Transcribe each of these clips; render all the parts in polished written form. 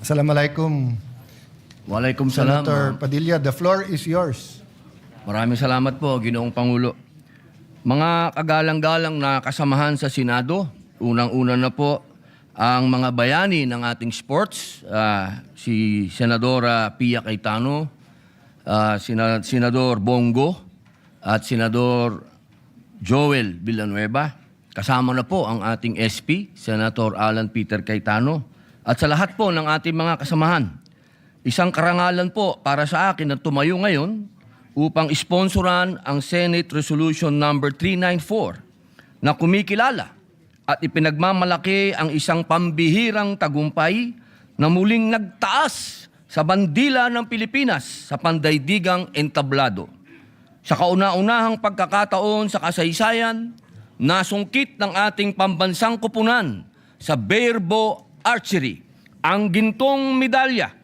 Assalamualaikum. Waalaikumsalam. Senator Padilla, the floor is yours. Maraming salamat po, Ginoong Pangulo. Mga kagalang-galang na kasamahan sa Senado, unang-una na po ang mga bayani ng ating sports, si Senadora Pia Cayetano, Senador Bongo, at Senador Joel Villanueva. Kasama na po ang ating SP, Senator Alan Peter Cayetano, at sa lahat po ng ating mga kasamahan. Isang karangalan po para sa akin na tumayo ngayon upang sponsoran ang Senate Resolution number 394 na kumikilala at ipinagmamalaki ang isang pambihirang tagumpay na muling nagtaas sa bandila ng Pilipinas sa pandaigdigang entablado. Sa kauna-unahang pagkakataon sa kasaysayan, nasungkit ng ating pambansang kupunan sa Barebow Archery ang gintong medalya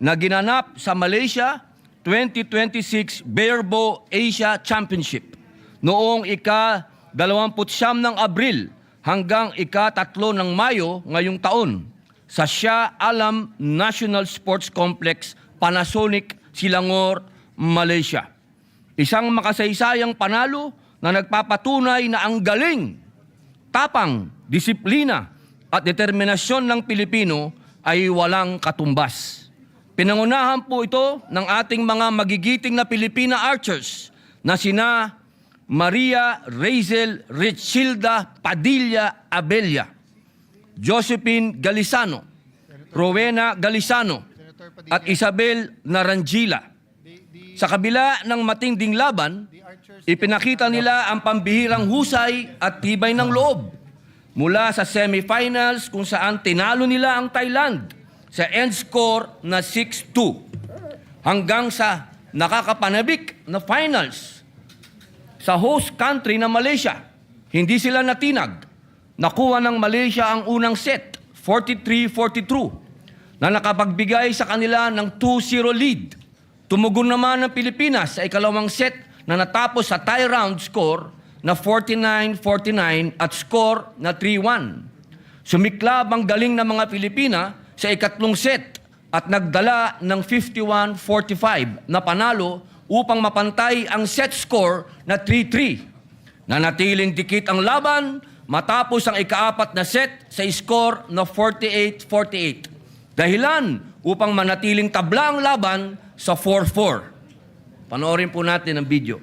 na ginanap sa Malaysia 2026 Barebow Asia Championship noong ika-29 ng Abril hanggang ika-3 ng Mayo ngayong taon sa Shah Alam National Sports Complex, Panasonic, Selangor, Malaysia. Isang makasaysayang panalo na nagpapatunay na ang galing, tapang, disiplina at determinasyon ng Pilipino ay walang katumbas. Pinangunahan po ito ng ating mga magigiting na Pilipina archers na sina Maria Razel Richilda Padilla Abella, Josephine Galisano, Rowena Galisano, at Isabel Narangila. Sa kabila ng matinding laban, ipinakita nila ang pambihirang husay at tibay ng loob. Mula sa semifinals kung saan tinalo nila ang Thailand sa end score na 6-2 hanggang sa nakakapanabik na finals sa host country na Malaysia. Hindi sila natinag. Nakuha ng Malaysia ang unang set, 43-42, na nakapagbigay sa kanila ng 2-0 lead. Tumugon naman ng Pilipinas sa ikalawang set na natapos sa tie round score na 49-49 at score na 3-1. Sumiklab ang galing ng mga Pilipina sa ikatlong set at nagdala ng 51-45 na panalo upang mapantay ang set score na 3-3. Nanatiling dikit ang laban matapos ang ikaapat na set sa score na 48-48. Dahilan upang manatiling tabla ang laban sa 4-4. Panoorin po natin ang video.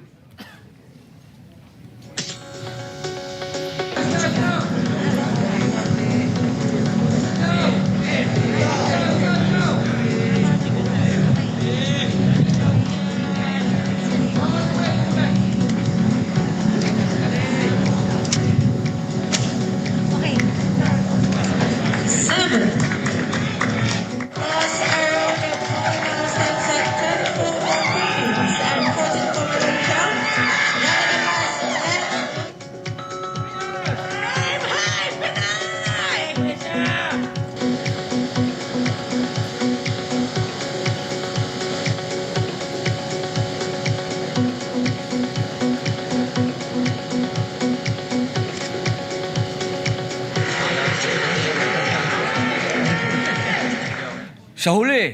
Sa huli,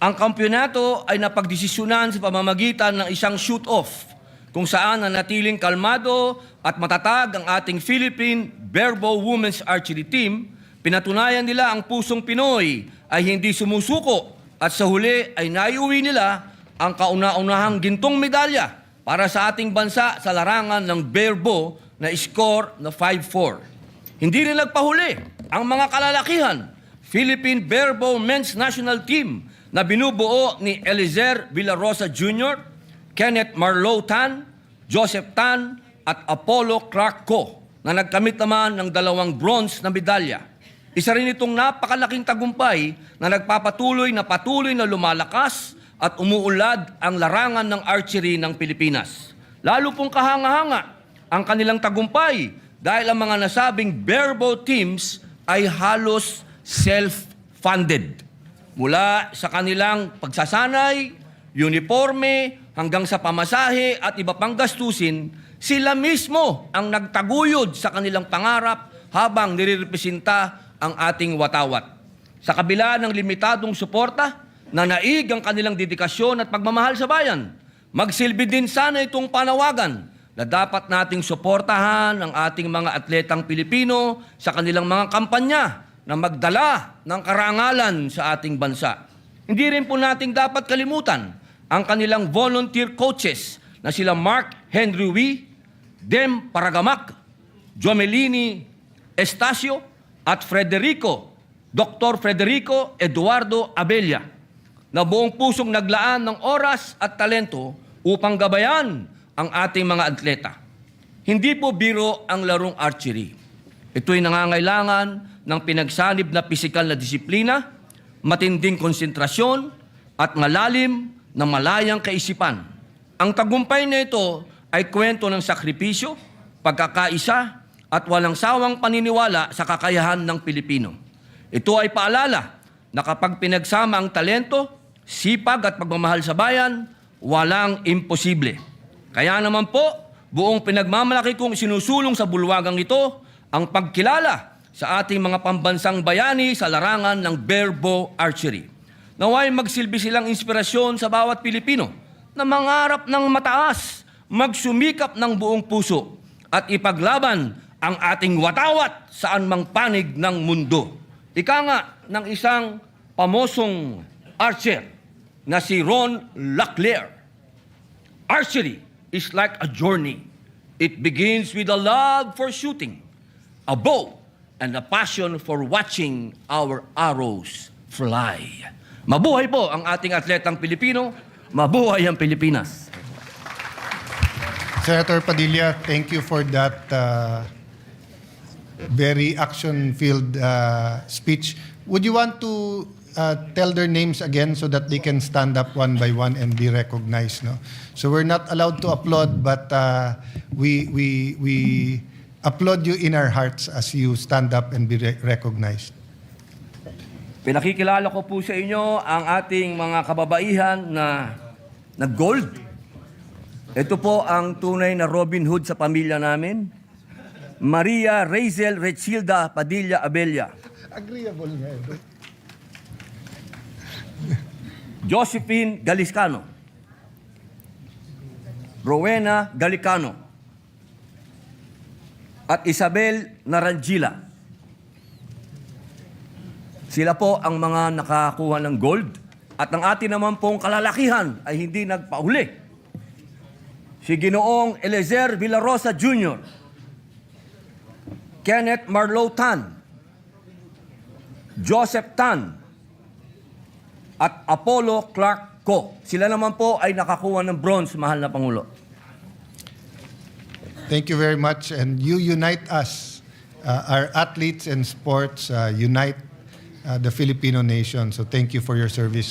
ang kampyonato ay napagdesisyonan sa pamamagitan ng isang shoot-off kung saan nanatiling kalmado at matatag ang ating Philippine Barebow Women's Archery Team. Pinatunayan nila ang pusong Pinoy ay hindi sumusuko at sa huli ay naiuwi nila ang kauna-unahang gintong medalya para sa ating bansa sa larangan ng Barebow na score na 5-4. Hindi rin nagpahuli ang mga kalalakihan. Philippine Barebow Men's National Team na binubuo ni Eliezer Villarosa Jr., Kenneth Marlow Tan, Joseph Tan at Apollo Clark Co. na nagkamit naman ng 2 bronze na medalya. Isa rin itong napakalaking tagumpay na nagpapatuloy na lumalakas at umuulad ang larangan ng archery ng Pilipinas. Lalo pong kahanga-hanga ang kanilang tagumpay dahil ang mga nasabing Barebow teams ay halos self-funded. Mula sa kanilang pagsasanay, uniforme, hanggang sa pamasahe at iba pang gastusin, sila mismo ang nagtaguyod sa kanilang pangarap habang nirepresenta ang ating watawat. Sa kabila ng limitadong suporta, nanaig ang kanilang dedikasyon at pagmamahal sa bayan. Magsilbi din sana itong panawagan na dapat nating suportahan ang ating mga atletang Pilipino sa kanilang mga kampanya na magdala ng karangalan sa ating bansa. Hindi rin po nating dapat kalimutan ang kanilang volunteer coaches na sila Mark Henry Wee, Dem Paragamak, Jomelini Estacio at Dr. Federico Eduardo Abella, na buong pusong naglaan ng oras at talento upang gabayan ang ating mga atleta. Hindi po biro ang larong archery. Ito'y nangangailangan ng pinagsanib na pisikal na disiplina, matinding konsentrasyon at malalim na malayang kaisipan. Ang tagumpay na ito ay kwento ng sakripisyo, pagkakaisa at walang sawang paniniwala sa kakayahan ng Pilipino. Ito ay paalala na kapag pinagsama ang talento, sipag at pagmamahal sa bayan, walang imposible. Kaya naman po, buong pinagmamalaki kong sinusulong sa bulwagang ito ang pagkilala sa ating mga pambansang bayani sa larangan ng bare bow archery. Naway magsilbi silang inspirasyon sa bawat Pilipino na mangarap ng mataas, magsumikap ng buong puso at ipaglaban ang ating watawat saan mang panig ng mundo. Ika nga ng isang pamosong archer na si Ron Laclaire, archery is like a journey. It begins with a love for shooting, a bow, and a passion for watching our arrows fly. Mabuhay po ang ating atletang Pilipino. Mabuhay ang Pilipinas. Senator Padilla, thank you for that very action-filled speech. Would you want to tell their names again so that they can stand up one by one and be recognized? No? So we're not allowed to applaud, but we applaud you in our hearts as you stand up and be recognized. Pinakikilala ko po sa inyo ang ating mga kababaihan na gold. Ito po ang tunay na Robin Hood sa pamilya namin. Maria Razel Rechilda Padilla Abella. Agreeable nga ito. Josephine Galiscano. Rowena Galicano. At Isabel Narangila. Sila po ang mga nakakuha ng gold. At ang atin naman pong kalalakihan ay hindi nagpauli. Si Ginoong Elezer Villarosa Jr., Kenneth Marlow Tan, Joseph Tan, at Apollo Clark Co. Sila naman po ay nakakuha ng bronze, mahal na Pangulo. Thank you very much. And you unite us. Our athletes and sports unite the Filipino nation. So thank you for your service.